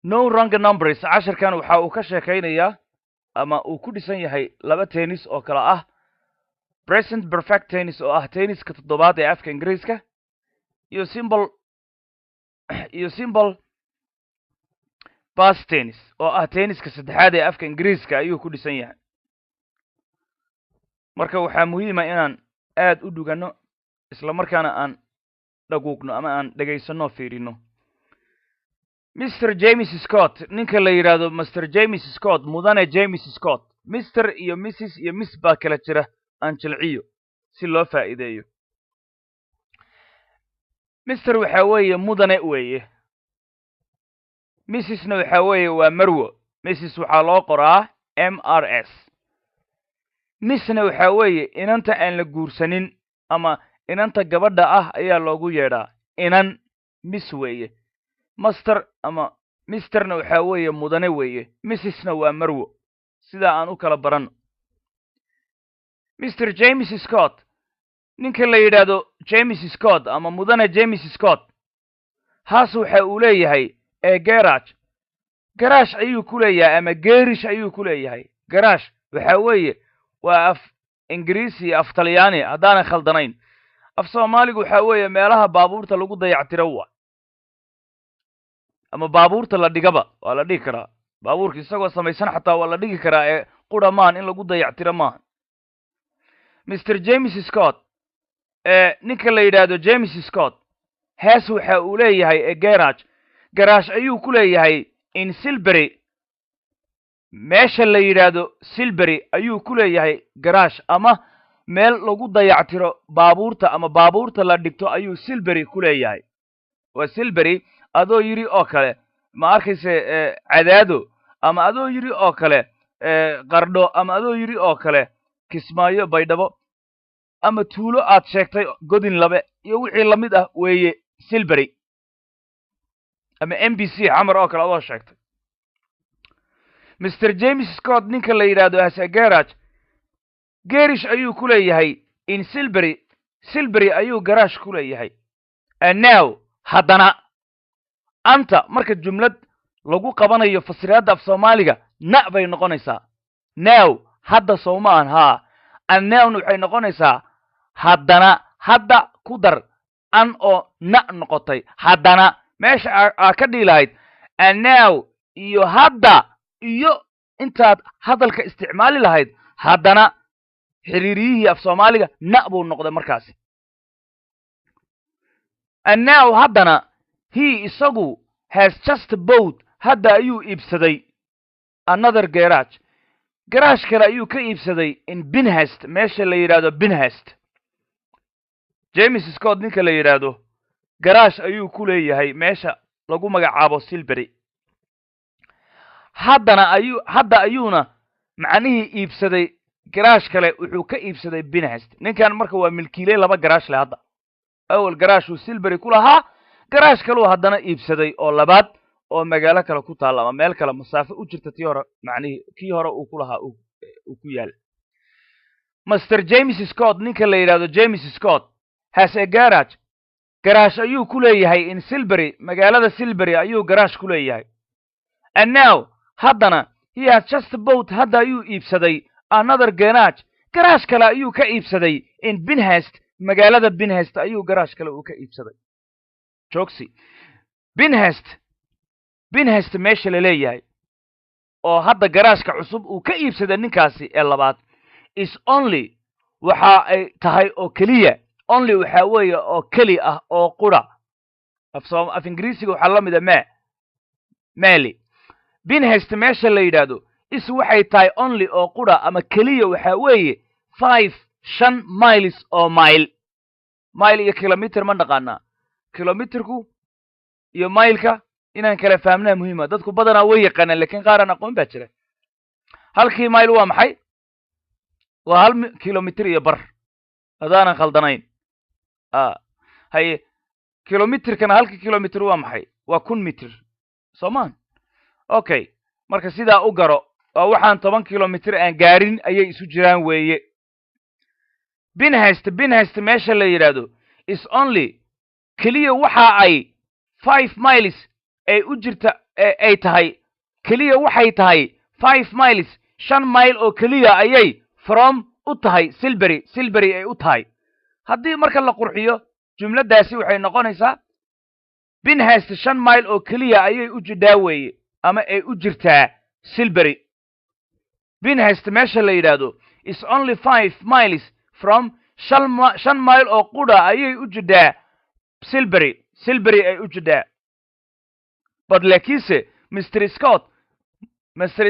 no wrong numbers casharkan waxa uu ka sheekaynayaa ama uu ku dhisan yahay laba tennis oo kala ah present perfect tennis oo ah tenniska toddobaad ee afka ingiriiska iyo simple past tennis oo ah tenniska saddexaad ee afka ingiriiska ayuu ku dhisan yahay marka waxaa muhiim ah inaan aad u dhugano isla markaana aan dhaguugno ama aan dhagaysano fiirino Mr. James Scott ninka la yiraahdo Mr. James Scott mudane James Scott Mr. iyo Mrs. iyo Miss baa kala jira aan jilciyo si loo faa'iideeyo Mr. waxa weeye mudane weeye Mrs.na waxa weeye waa marwo Mrs. waxa loo qoraa MRS Miss-na waxa weeye inanta aan la guursanin ama inanta gabadha ah ayaa loogu yeedhaa inan Miss weeye Master ama Mr.na waxa weeye mudane weeye Mrs.na waa marwo sida aan u kala barano Mr. James Scott ninka la yiraahdo James Scott ama mudane James Scott haas waxa uu leeyahay garage ayuu ku leeyahay ama garage ayuu ku leeyahay garage waxa weeye waa af Ingiriisi af Talyaani hadaan khaldanayn af Soomaaligu waxa weeye meelaha baabuurta lagu dayactiro waa ama baabuurta la dhigaba waa la dhigi karaa baabuurka isagoo samaysan xataa waa la dhigi karaa ee quramaan in lagu dayactiro ma Mr. James Scott ninka la yiraahdo James Scott haas waxa uu leeyahay garage ayuu ku leeyahay in Silbury meesha la yiraahdo Silbury ayuu ku leeyahay garage ama meel lagu dayactiro baabuurta ama baabuurta la dhigto ayuu Silbury ku leeyahay waa Silbury adoo yiri oo kale ma arkayse cadaado ama adoo yiri oo kale qardho ama adoo yiri oo kale Kismaayo Baydhabo ama tuulo aad sheegtay godin labe iyo wixii la mid ah weeye Silbury ama MBC xamar oo kale adoo sheegtay Mr. James Scott ninka la yiraahdo asa garage ayuu ku leeyahay in Silbury ayuu garage ku leeyahay and now haddana anta marka jumlad lagu qabanayo fasiraadda af Soomaaliga na bay noqonaysaa now hadda Soomaan and now waxay noqonaysaa haddana hadda ku dar an oo na noqotay haddana meesha ka dhiilayd and now iyo hadda iyo intaad hadalka isticmaali lahayd haddana xiriiriyihii af Soomaaliga na buu noqday markaasi and now haddana he isagu has just bought hadda ayuu iibsaday another garage kale ayuu ka iibsaday in Binhurst meesha la yiraahdo Binhurst James Scott ninka la yiraahdo garage ayuu ku leeyahay meesha lagu magacaabo Silbury hadda ayuuna macnihii iibsaday garage kale wuxuu ka iibsaday Binhurst ninkan marka waa milkiilay laba garage leh hadda awal garage uu Silbury ku lahaa garage kale uu haddana iibsaday oo labaad oo magaalo kale ku taal ama meel kale masaafo u jirta tii hore macnihii kii hore uu ku lahaa uu ku yaal Mr. James Scott ninka la yiraahdo James Scott has a garage ayuu ku leeyahay in Silbury magaalada Silbury ayuu garage ku leeyahay and now haddana he has just bought hadda ayuu iibsaday another garage kale ayuu ka iibsaday in Binhurst magaalada Binhurst ayuu garage kale uu ka iibsaday joogsi Binhurst meesha la leeyahay oo hadda garage-ka cusub uu ka iibsaday ninkaasi ee labaad is only waxa ay tahay oo kaliya only waxa weeye oo kali ah oo qura af Ingiriisiga waxa la mid ah Mali Binhurst meesha la yiraahdo is waxay tahay only oo qura ama kaliya waxa weeye 5 miles oo mile iyo kilometer ma dhaqaana kilometerku iyo mile-ka inaan kala fahamnaa muhiim ah dadku badanaa way yaqaanaan laakiin qaar aan aqoon baa jira halkii mile waa maxay waa 1 kilometer iyo bar hadaan khaldanayn kilometerkana halkii kilometer waa maxay waa 1,000 mitir Soomaan okay marka sidaa u garo waa waxaan 10 kilometer aan gaarin ayay isu jiraan weeye Binhurst meesha la yiraahdo is only kaliya waxa ay 5 miles ay u jirta ay tahay keliya waxay tahay 5 miles 5 mile oo keliya ayay from u tahay Silbury ay u tahay haddii marka la qurxiyo jumladaasi waxay noqonaysaa Pinehurst 5 mile oo keliya ayay u jidhaa weeye ama ay u jirtaa Silbury Pinehurst meesha la yidhaahdo is only 5 miles from 5 mile oo qudha ayay u jidhaa Silbury ay u jidhaa but laakiinse Mr.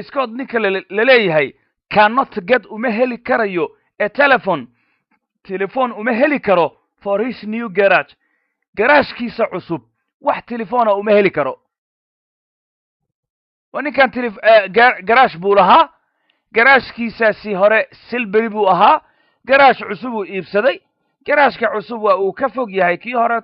Scott ninka la leeyahay cannot get uma heli karayo a telephone uma heli karo for his new garaashkiisa cusub wax telefoona uma heli karo ninkan garaash buu lahaa garaashkiisaasi hore Silbury buu ahaa garaash cusub uu iibsaday garaashka cusub waa uu ka fog yahay kii hore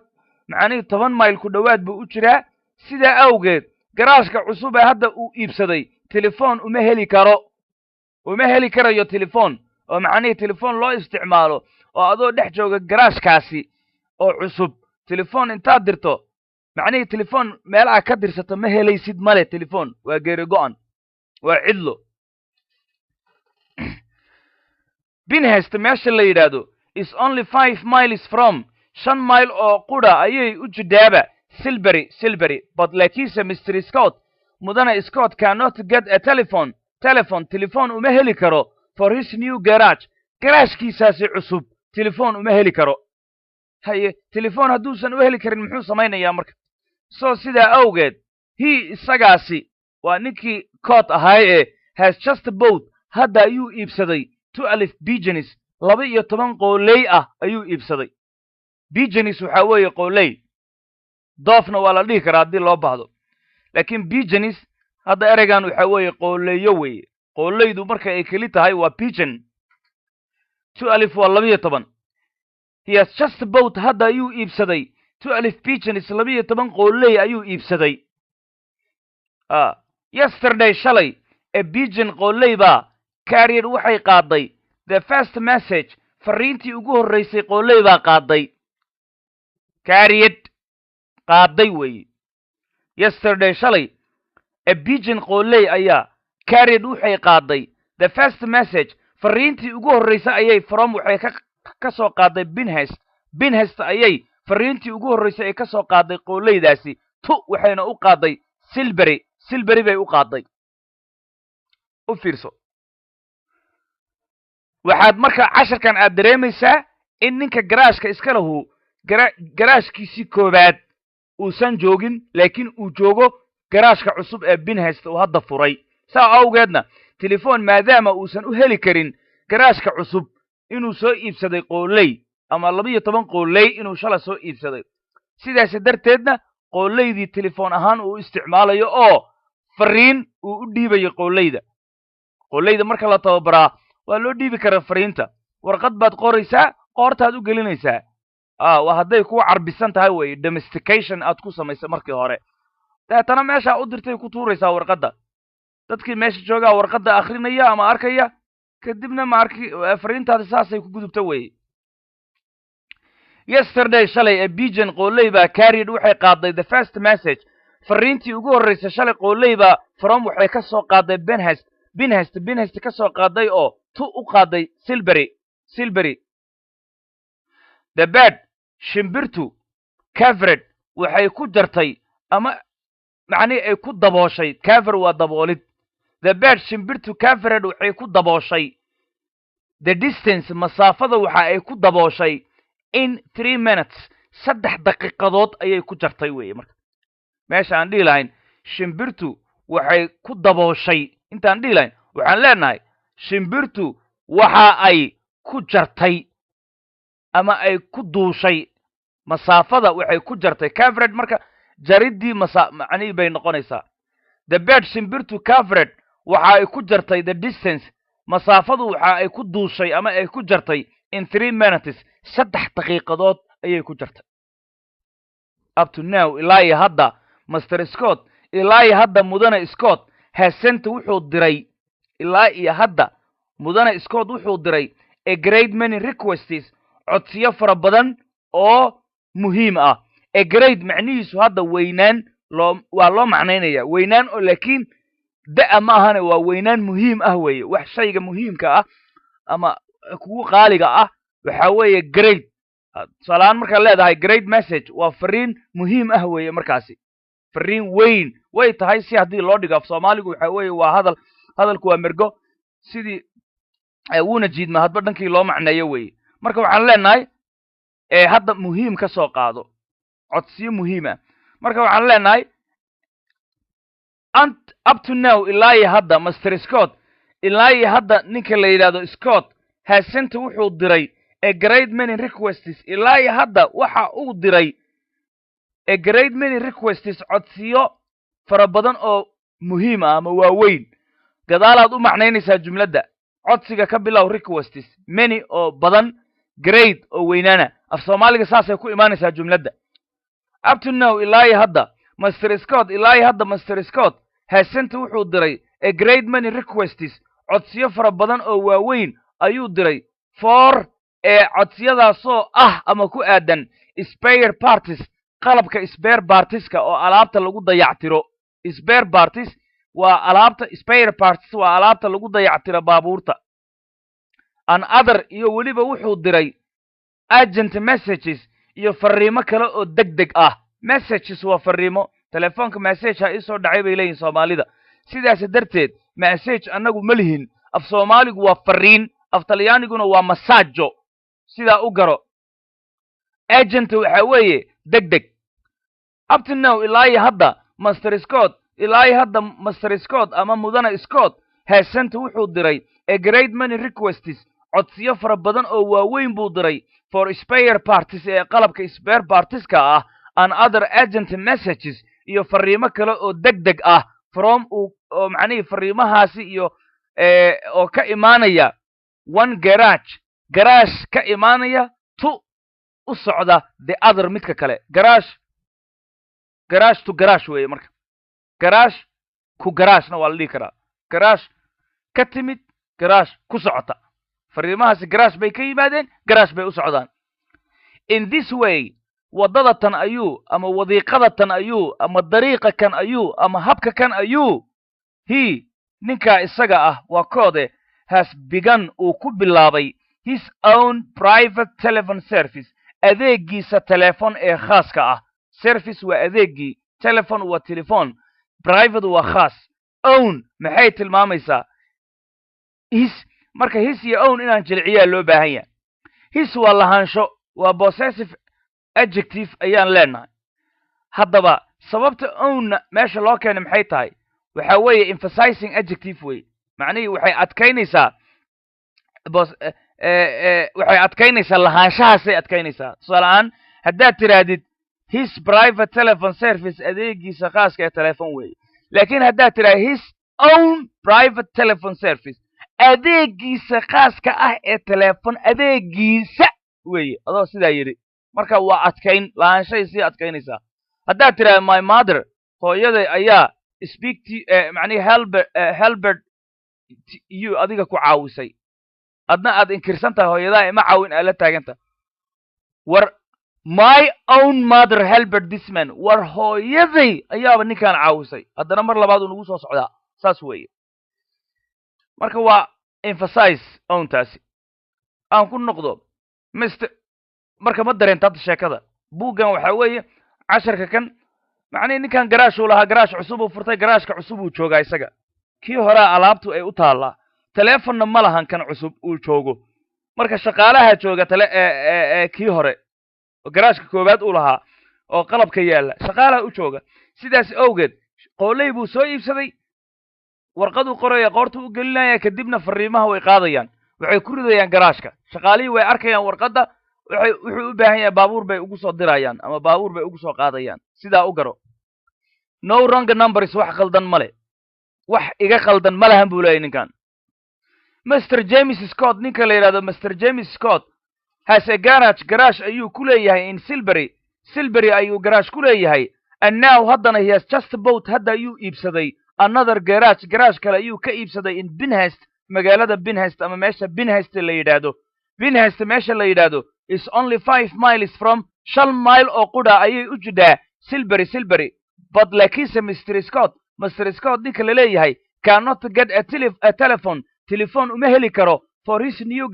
macnihii 10 mile ku dhowaad buu u jiraa sidaa awgeed garaashka cusub ee hadda uu iibsaday telefoon uma heli karayo telefoon oo macnihii telefoon loo isticmaalo oo adoo dhex jooga garaashkaasi oo cusub telefoon intaad dirto macnihii telefoon meelaha ka dirsato ma helaysid male telefoon waa geeri go'an waa cidlo Pinehurst meesha la yidhaahdo is only 5 miles from 5 mile oo qudha ayay u jidhaaba Silbury but laakiinse Mr. Scott mudane Scott cannot get a telephone uma heli karo for his new garaashkiisaasi cusub telefoon uma heli karo haye telefoon hadduusan u heli karin muxuu samaynayaa marka so sidaa awgeed isagaasi waa ninkii Scott ahaay ee has just bought hadda ayuu iibsaday 12 pigeons 12 qooley ah ayuu iibsaday pigeons waxa weeye qooley doofna waa la dhihi karaa haddii loo baahdo laakiin pigeons hadda ereygan waxa weeye qooleeyo weeye qooleydu marka ay keli tahay waa pigeon 12 waa 12 he has just bought hadda ayuu iibsaday 12 pigeons 12 qooley ayuu iibsaday yesterday shalay a pigeon qooley baa carrier waxay qaaday the first message fariintii ugu horreysay qooley baa qaaday weeye yesterday shalay a pigeon qooley ayaa carrier waxay qaaday the first message fariintii ugu horreysay ayay from waxay ka soo qaaday Pinehurst ayay fariintii ugu horreysay ay ka soo qaaday qooleydaasi waxayna u qaaday Silbury bay u qaaday u fiirso waxaad marka casharkan aad dareemaysaa in ninka garaashka iska lahu garaashkiisii koobaad uusan joogin laakiin uu joogo garaashka cusub ee Pinehurst uu hadda furay saa awgeedna telefoon maadaama uusan u heli karin garaashka cusub inuu soo iibsaday qooley ama 12 qooley inuu shala soo iibsaday sidaas darteedna qooleydii telefoon ahaan uu isticmaalayo oo fariin uu u dhiibayo qooleyda marka la tababaraa waa loo dhiibi karaa fariinta warqad baad qoraysaa qoortaad u gelinaysaa waa hadday kuwa carbisan tahay weeye domestication aad ku samaysay markii hore daatana meesha u dirtay ku tuuraysaa warqadda dadkii meesha joogaa warqadda akhrinaya ama arkaya kadibna fariintaada saasay ku gudubta weeye yesterday shalay a pigeon qooley baa carrier waxay qaaday the first message fariintii ugu horreysay shalay qooley baa from waxay ka soo qaaday Pinehurst ka soo qaaday oo u qaaday Silbury the bird shimbirtu covered waxay ku jartay ama macnii ay ku dabooshay cover waa daboolid the bird shimbirtu covered waxay ku dabooshay the distance masaafada waxa ay ku dabooshay in 3 minutes 3 daqiiqadood ayay ku jartay weeye marka meesha aan dhihi lahayn shimbirtu waxay ku dabooshay intaan dhihi lahayn waxaan leenahay shimbirtu waxa ay ku jartay ama ay ku duushay masaafada waxay ku jartay covered marka jaridii macnii bay noqonaysaa the bird shimbirtu covered waxa ay ku jartay the distance masaafadu waxa ay ku duushay ama ay ku jartay in 3 minutes 3 daqiiqadood ayay ku jartay up to now ilaa hadda Mr. Scott ilaa hadda mudane Scott hasenta wuxuu diray ilaa hadda mudane Scott wuxuu diray a great many requests codsiyo fara badan oo muhiim ah a great macnihiisu hadda weynaan waa loo macnaynaya weynaan oo laakiin da'a ma ahane waa weynaan muhiim ah weeye wax shayga muhiimka ah ama kugu qaaliga ah waxa weeye great tusaalehaan markaad leedahay great message waa fariin muhiim ah weeye markaasi fariin weyn way tahay si haddii loo dhigo af soomaaligu waxa weeye waa hadalku waa mergo sidii wuuna jiidma hadba dhankii loo macneeyo weeye marka waxaan leenahay hadda muhiim ka soo qaado codsiyo muhiima marka waxaan leenahay up to now ilaa iyo hadda master scott ilaa iyo hadda ninka la yidhahdo scott hasenta wuxuu diray a great many requests ilaa iyo hadda waxa uu diray a great many requests codsiyo fara badan oo muhiim ah ama waaweyn gadaalaad u macnaynaysaa jumladda codsiga ka bilow requests many oo badan great oo weynaana af soomaaliga saasay ku imaanaysaa jumladda up to now ilaa iyo hadda master scott ilaa iyo hadda master scott hasenta wuxuu diray a great many requests codsiyo fara badan oo waaweyn ayuu diray for codsiyadaasoo ah ama ku aadan spare parties qalabka spare partiska oo alaabta lagu dayactiro spare parties waa alaabta spare parties waa alaabta lagu dayactiro baabuurta an other iyo weliba wuxuu diray agent messages iyo fariimo kale oo degdeg ah messages waa fariimo telefoonka message ha isoo dhacay bay leeyihin soomaalida sidaas darteed message annagu ma lihin af soomaaligu waa fariin af talyaaniguna waa masaajo sidaa u garo agent waxa weeye degdeg up to now ilaa iyo hadda master scott ilaa iyo hadda master scott ama mudane scott hasenta wuxuu diray a great many requests codsiyo fara badan oo waaweyn buu diray for spare parties ee qalabka spare partieska ah and other agent messages iyo fariimo kale oo degdeg ah from oo macnihii fariimahaasi iyo oo ka imaanaya one garage ka imaanaya to u socda the other midka kale garage to garage weeye marka garage ku garagena waa la dhihi karaa garage ka timid garage ku socota fariimahaasi garage bay ka yimaadeen garage bay u socdaan in this way waddada tan ayuu ama wadiiqada tan ayuu ama dariiqa kan ayuu ama habka kan ayuu ninkaa isaga ah waa koode has begun uu ku bilaabay his own private telephone service adeegiisa teleefon ee khaaska ah service waa adeegii telephone waa telephone private waa khaas own maxay tilmaamaysaa marka his iyo own inaan jilciyaa loo baahan yahay his waa lahaansho waa possessive adjective ayaan leenahay haddaba sababta ownna meesha loo keenay maxay tahay waxa weeye emphasizing adjective wey macnihii waxay adkaynaysaa lahaanshahaasay adkaynaysaa tusaaleahaan haddaad tidhaahdid his private telephone service adeegiisa khaaska ee telephone weeye laakiin haddaad tidhahda his own private telephone service adeegiisa khaaska ah ee telephone adeegiisa weeye adoo sidaa yidhi marka waa adkayn lahaanshahay sii adkaynaysaa haddaad tidhahda my mother hooyaday ayaa speak macnihi helbert you adiga ku caawisay adna aad inkirsan tahay hooyadaa ima caawin aad la taaganta war my own mother helbert this man war hooyaday ayaaba ninkaan caawisay haddana mar labaad uu nagu soo socdaa saas weeye marka waa emphasize owntaasi aan ku noqdo marka ma dareenta hadda sheekada buuggan waxa weeye casharka kan macnihi ninkan garaashuu lahaa garaash cusub uu furtay garaashka cusub uu joogaa isaga kii horea alaabtu ay u taallaa telefonna ma lahan kan cusub uu joogo marka shaqaalaha jooga kii hore oo garaashka koowaad uu lahaa oo qalabka yaalla shaqaalaha u jooga sidaas awgeed qooley buu soo iibsaday warqaduu qoraya qoortuu u gelinaya kadibna fariimaha way qaadayaan waxay ku ridayaan garaashka shaqaalihii way arkayaan warqadda wuxuu u baahan yahay baabuur bay ugu soo dirayaan ama baabuur bay ugu soo qaadayaan sidaa u garo no wrong numbers wax qaldan male wax iga qaldan ma lahan buu leeyahy ninkan master james scott ninka la yidhahdo master james scott has a garage ayuu ku leeyahay in silbury ayuu garage ku leeyahay and now haddana he has just bought hadda ayuu iibsaday another garage kale ayuu ka iibsaday in binhest magaalada binhest ama meesha binhest la yidhaahdo binhest meesha la yidhaahdo is only 5 miles from 5 mile oo qudha ayay u jidhaa silbury but lakiinse Mr. Scott ninka la leeyahay cannot get a telephone uma heli karo for his new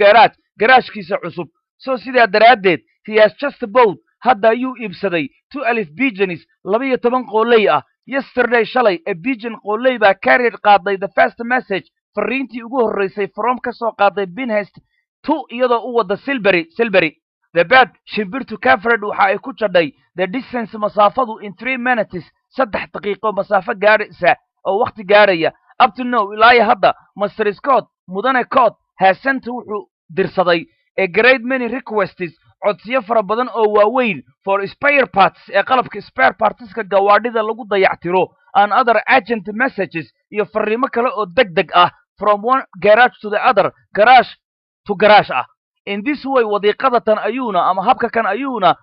garaashkiisa cusub. So sidaa daraaddeed he has just bought hadda ayuu iibsaday 2 pigeons 12 qooley ah. Yesterday shalay a pigeon qooley baa carried qaaday the first message fariintii ugu horreysay from ka soo qaaday Pinehurst to iyadoo u wada Silbury. The bird shimbirtu covered waxa ay ku jadhay the distance masaafadu in 3 minutes 3 daqiiqo masaafo gaaraysa oo waqti gaaraya. Up to now ilaa hadda Mr. Scott mudane Cod has sent wuxuu dirsaday a great many requests codsiyo fara badan oo waaweyn for spare parts ee qalabka spare partska gawaadhida lagu dayactiro and other urgent messages iyo fariimo kale oo degdeg ah from one garage to the other garage to garage ah. In this way wadiiqadatan ayuuna ama habka kan ayuuna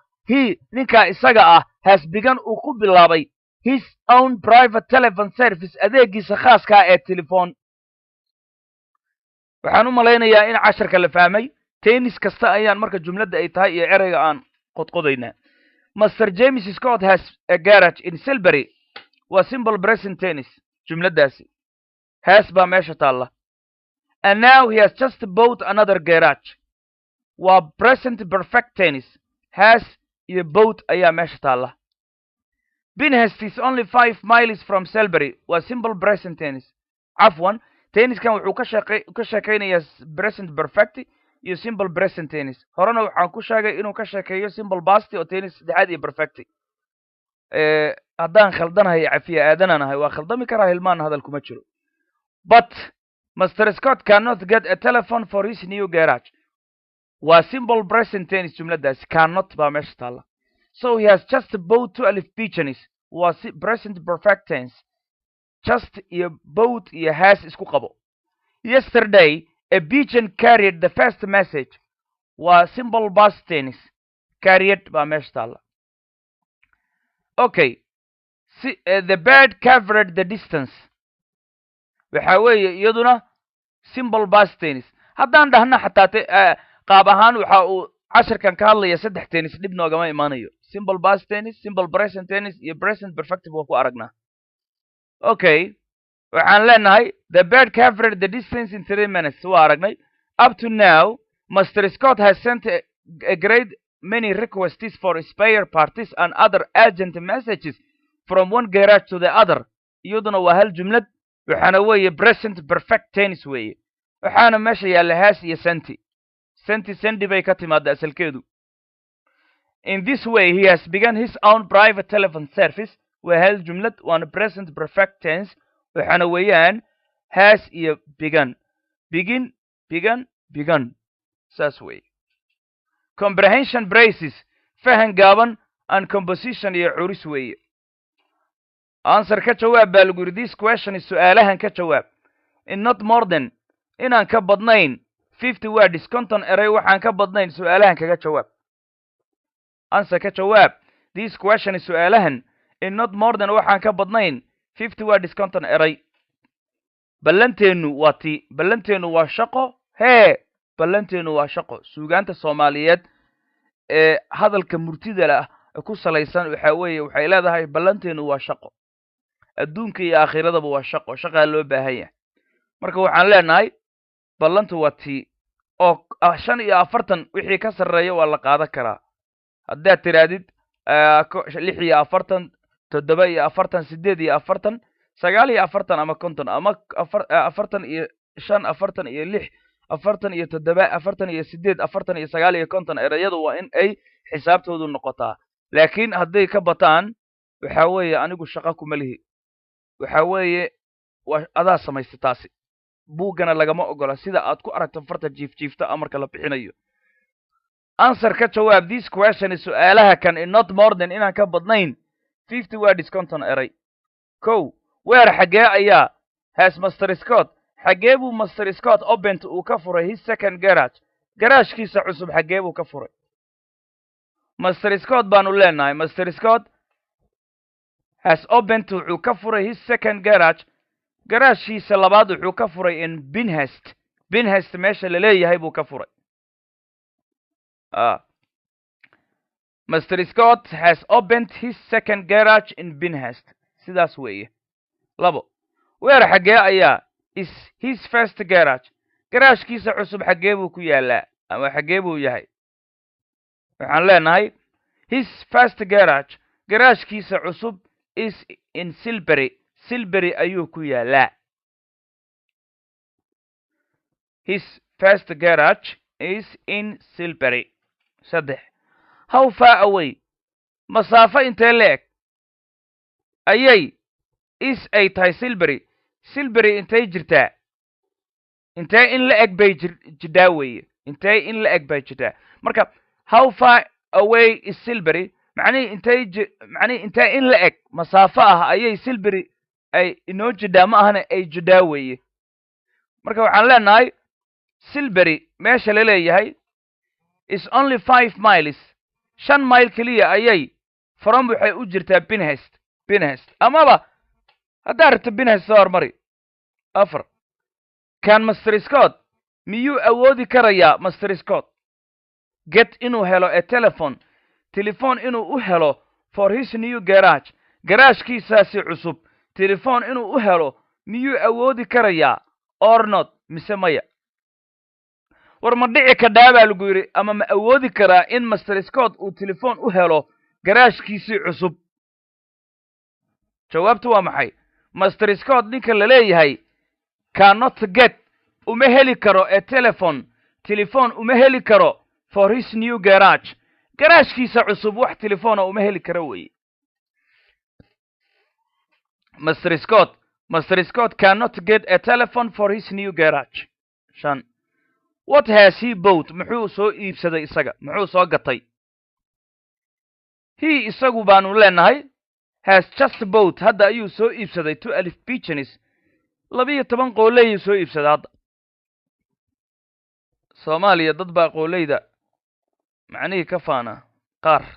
ninka isaga ah has begun uu ku bilaabay his own private telephone service adeegiisa khaaska ah ee telephone. waxaan u malaynayaa in casharka la fahmay. tennis kasta ayaan marka jumladda ay tahay iyo ereyga aan qodqodaynaa. Mr. James Scott has a garage in Silbury waa simple present tennis jumladdaasi has baa meesha taalla. And now he has just bought another garage waa present perfect tennis has iyo bought ayaa meesha taalla. Pinehurst is only 5 miles from Silbury waa simple present tennis. Cafwan tenniskan wuxuu ka sheekaynayaa present perfect iyo simple present tennis. horena waxaan ku sheegay inuu ka sheekeeyo simple past oo tennis saddexaad iyo perfect. haddaan khaldanahay cafiya aadananahay waa khaldami karaa hilmaan hadal kuma jiro. But Mr. Scott cannot get a telephone for his new garage waa simple present tennis jumladdaasi cannot baa meesha taalla. So he has just bought 2 pigeons waa present perfect tense. Just iyo bought iyo has isku qabo. Yesterday a pigeon carried the first message waa simple past tense carried baa meesha taalla. Okay the bird covered the distance waxa weeye iyaduna simple past tense. haddaan dhahna xataa qaab ahaan waxa uu casharkan ka hadlaya 3 tennis dhib noogama imaanayo. simple past tense simple present tense iyo present perfect waa ku aragnaa. Okay waxaan leenahay the bird covered the distance in 3 minutes waa aragnay. Up to now Mr. Scott has sent a great many requests for spare parts and other urgent messages from one garage to the other. iyaduna waa hal jumlad waxaana weeye present perfect tense weeye. waxaana meesha yaalla has iyo sendi bay ka timaada asalkeedu. In this way he has begun his own private telephone service waa hal jumlad waana present perfect tense waxaana weeyaan has iyo begun saas weeye. Comprehension braces fahan gaaban and composition iyo curis weeye. answer ka jawaab baa lagu yidhi this question su'aalahan ka jawaab in not more than inaan ka badnayn 50 words konton eray waxaan ka badnayn su'aalahan kaga jawaab. answer ka jawaab this question su'aalahan in not more than waxaan ka badnayn 50 words konton eray. ballanteenu waa shaqo ballanteenu waa shaqo. suugaanta Soomaaliyeed ee hadalka murtida leh ku salaysan waxa weeye waxay leedahay ballanteenu waa shaqo. adduunka iyo aakhirada waa shaqo loo baahan yahay. marka waxaan leenahay ballantu waa tii oo 45 wixii ka sareeyo waa la qaadan karaa. haddaad tiraadid 46 47 48 49 ama 50 ama 45 46 47 49 erayadu waa in ay xisaabtoodu noqotaa. laakiin hadday ka bataan waxa weeye anigu shaqo kuma lihi waxa weeye adaa samaysta taasi. buugana lagama ogola sida aad ku aragto farta jiifta amarka la bixinayo. answer ka jawaab this question su'aalaha kan in not more than inaan ka badnayn 50 words konton eray. where xagee ayaa has Mr. Scott xagee buu Mr. Scott opened uu ka furay his second garaashkiisa cusub xagee buu ka furay. Mr. Scott baanu leenahay Mr. Scott has opened wuxuu ka furay his second garaashkiisa labaad wuxuu ka furay in Pinehurst meesha la leeyahay buu ka furay. Mr. Scott has opened his second garage in Pinehurst sidaas weeye. labo weer xagee ayaa is his first garage garaashkiisa cusub xagee buu ku yaalaa ama xagee buu yahay. waxaan leenahay his first garage garaashkiisa cusub is in Silbury ayuu ku yaalaa. his first garage is in Silbury. saddex how far away masaafo intee leeg ayay is ay tahay Silbury intay jirtaa intee in la eg bay jidhaa weeye intee in la eg bay jidhaa. marka how far away is Silbury macnihii intee in la eg masaafo ah ayay Silbury ay inoo jidhaa ma ahana ay jidhaa weeye. marka waxaan leenahay Silbury meesha la leeyahay is only 5 miles 5 mile keliya ayay from waxay u jirtaa Pinehurst amaba haddaa rabto Pinehurst soo hormari. 4 kan Master Scott miyuu awoodi karayaa Master Scott get inuu helo a telephone inuu u helo for his new garage garaashkiisaasi cusub telephone inuu u helo miyuu awoodi karayaa or not mise maya. war ma dhici kadhaa baa lagu yidhi ama ma awoodi karaa in Master Scott uu telephone u helo garaashkiisii cusub. jawaabtu waa maxay? Master Scott ninka la leeyahay cannot get uma heli karo a telephone uma heli karo for his new garage garaashkiisa cusub wax telephone uma heli karo weeye. Master Scott cannot get a telephone for his new garage. 5 what has he bought muxuu soo iibsaday isaga muxuu soo gatay. he isagu baanu leenahay has just bought hadda ayuu soo iibsaday 12 pigeons 12 qooley soo iibsaday hadda. Soomaaliya dad baa qooleyda macnihii ka faana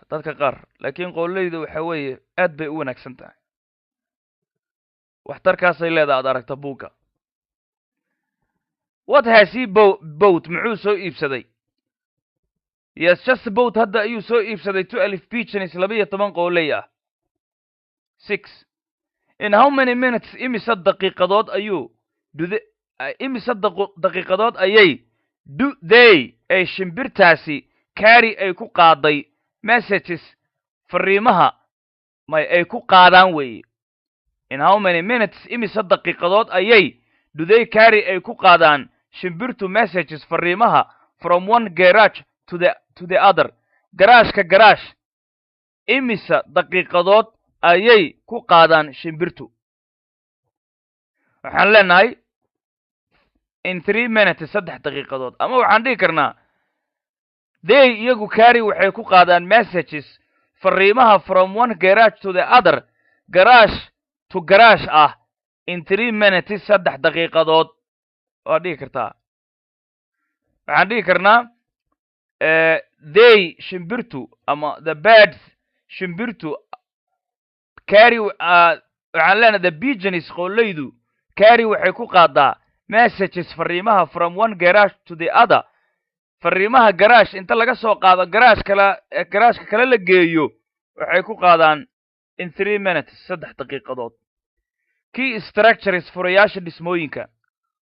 dadka qaar laakiin qooleyda waxa weeye aad bay u wanaagsan tahay waxtarkaasay leedahay aad aragta buuga. what has he bought muxuu soo iibsaday? yes just bought hadda ayuu soo iibsaday 12 pigeons 12 qooley ah. 6 in how many minutes imisa daqiiqadood ayay do they ay shimbirtaasi carry ay ku qaaday messages fariimaha ay ku qaadaan weeye. in how many minutes imisa daqiiqadood ayay do they carry ay ku qaadaan shimbirtu messages fariimaha from one garage to the other garaashka garaash imisa daqiiqadood ayay ku qaadaan shimbirtu. waxaan leenahay in 3 minutes 3 daqiiqadood ama waxaan dhihi karnaa they iyagu carry waxay ku qaadaan messages fariimaha from one garage to the other garage to garage ah in 3 minutes 3 daqiiqadood waa dhihi kartaa. waxaan dhihi karnaa they shimbirtu ama the birds shimbirtu carry waxaan leenahay the pigeons qooleydu carry waxay ku qaadaa messages fariimaha from one garage to the other fariimaha garaash inta laga soo qaado garaashka kale la geeyo waxay ku qaadaan in 3 minutes 3 daqiiqadood. key structures furayaasha dhismooyinka.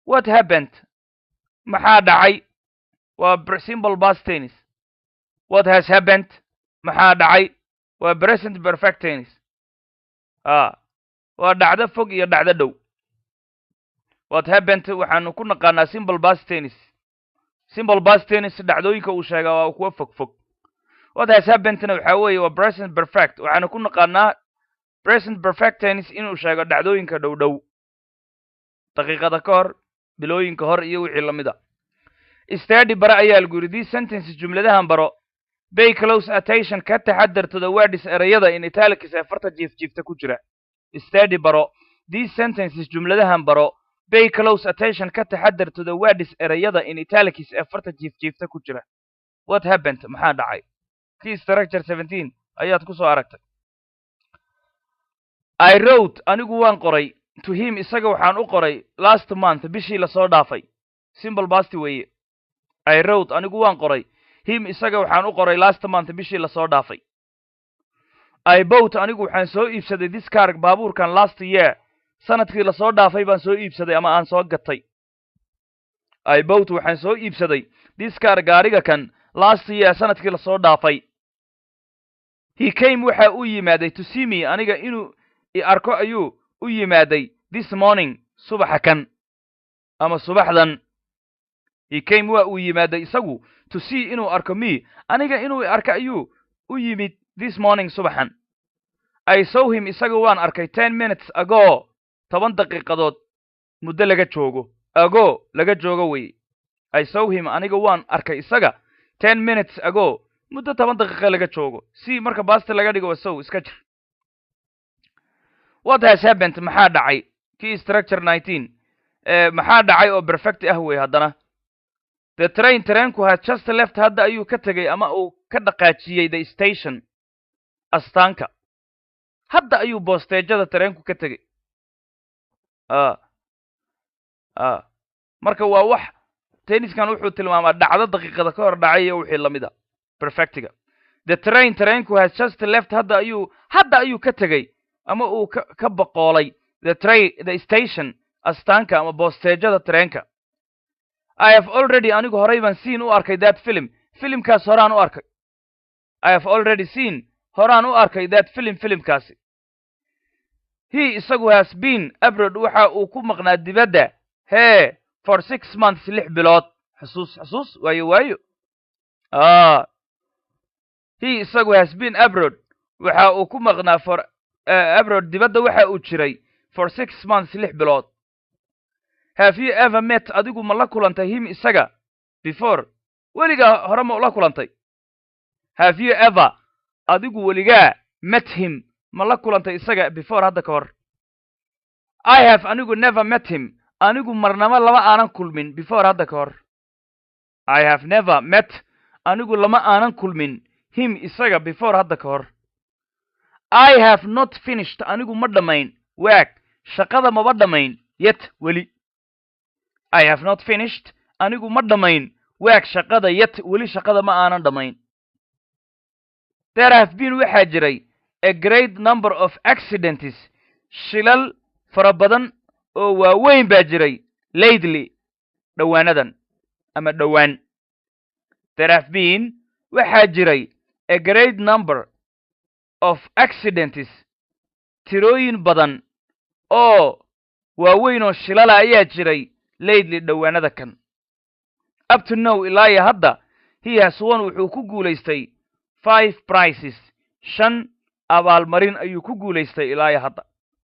what happened maxaa dhacay waa simple past tense. what has happened maxaa dhacay waa present perfect tense. waa dhacdo fog iyo dhacdo dhow. what happened waxaanu ku naqaanaa simple past tense. simple past tense dhacdooyinka uu sheegaa waa kuwa fog. what has happened waxa weeye waa present perfect waxaanu ku naqaanaa present perfect tense inuu sheego dhacdooyinka dhow daqiiqada ka hor bilooyinka hor iyo wixii lamid ah. study bara ayaa lagu yidhi these sentences jumladahan baro pay close attention ka taxadar to the words erayada in italics ee farta jiifta ku jira. study baro these sentences jumladahan baro pay close attention ka taxadar to the words erayada in italics ee farta jiifta ku jira. what happened maxaa dhacay? key structure 17 ayaad ku soo aragtay. I wrote anigu waan qoray to him isaga waxaan u qoray last month bishii la soo dhaafay. simple past weeye. I wrote anigu waan qoray him isaga waxaan u qoray last month bishii la soo dhaafay. I bought anigu waxaan soo iibsaday this car baabuurkan last year sanadkii la soo dhaafay baan soo iibsaday ama aan soo gatay I bought waxaan soo iibsaday this car gaariga kan last year sanadkii la soo dhaafay he came waxa uu yimaaday to see me aniga inuu i arko ayuu u yimaaday this morning subaxa kan ama subaxdan he came waa uu yimaaday isagu to see inuu arko me aniga inuu i arko ayuu u yimid this morning subaxan I saw him isaga waan arkay 10 minutes ago 10 daqiiqadood muddo laga joogo ago laga joogo way I saw him aniga waan arkay isaga 10 minutes ago muddo 10 daqiiqo laga joogo si marka basta laga dhigo saw iska jir what has happened maxaa dhacay key structure 19 maxaa dhacay oo perfect ah way haddana the trainku has just left hadda ayuu ka tagay ama uu ka dhaqaajiyay the station astaanka hadda ayuu boosteejada tareenku ka tagay marka waa wax tenniskan wuxuu tilmaamaa dhacdo daqiiqada ka hor dhacay iyo wixii lamida perfectiga the trainku has just left hadda ayuu ka tagay ama uu ka boqolay the station astaanka ama boosteejada tareenka I have already anigu horay baan seen u arkay that filmkaas horaan u arkay I have already seen horaan u arkay that filmkaasi he isagu has been abroad waxa uu ku maqnaa dibadda for 6 months 6 bilood xusuus waayo he isagu has been abroad waxa uu ku maqnaa for abroad dibadda waxa uu jiray for 6 months 6 bilood have you ever met adigu ma la kulantay him isaga before weligaa hore ma la kulantay have you ever adigu weligaa met him ma la kulantay isaga before hadda ka hor I have anigu never met him anigu marnaba lama aanan kulmin before hadda ka hor I have never met anigu lama aanan kulmin him isaga before hadda ka hor I have not finished anigu ma dhamayn work shaqada maba dhamayn yet weli I have not finished anigu ma dhamayn work shaqada yet weli shaqada ma aanan dhamayn there have been waxaa jiray a great number of accidents shilal fara badan oo waaweyn baa jiray lately dhowaanadan ama dhowaan there have been waxaa jiray a great number of accidents tirooyin badan oo waaweyn oo shilala ayaa jiray lately dhowaanada kan up to now ilaa hadda he has won wuxuu ku guulaystay 5 prizes 5 abaalmarin ayuu ku guulaystay ilaa hadda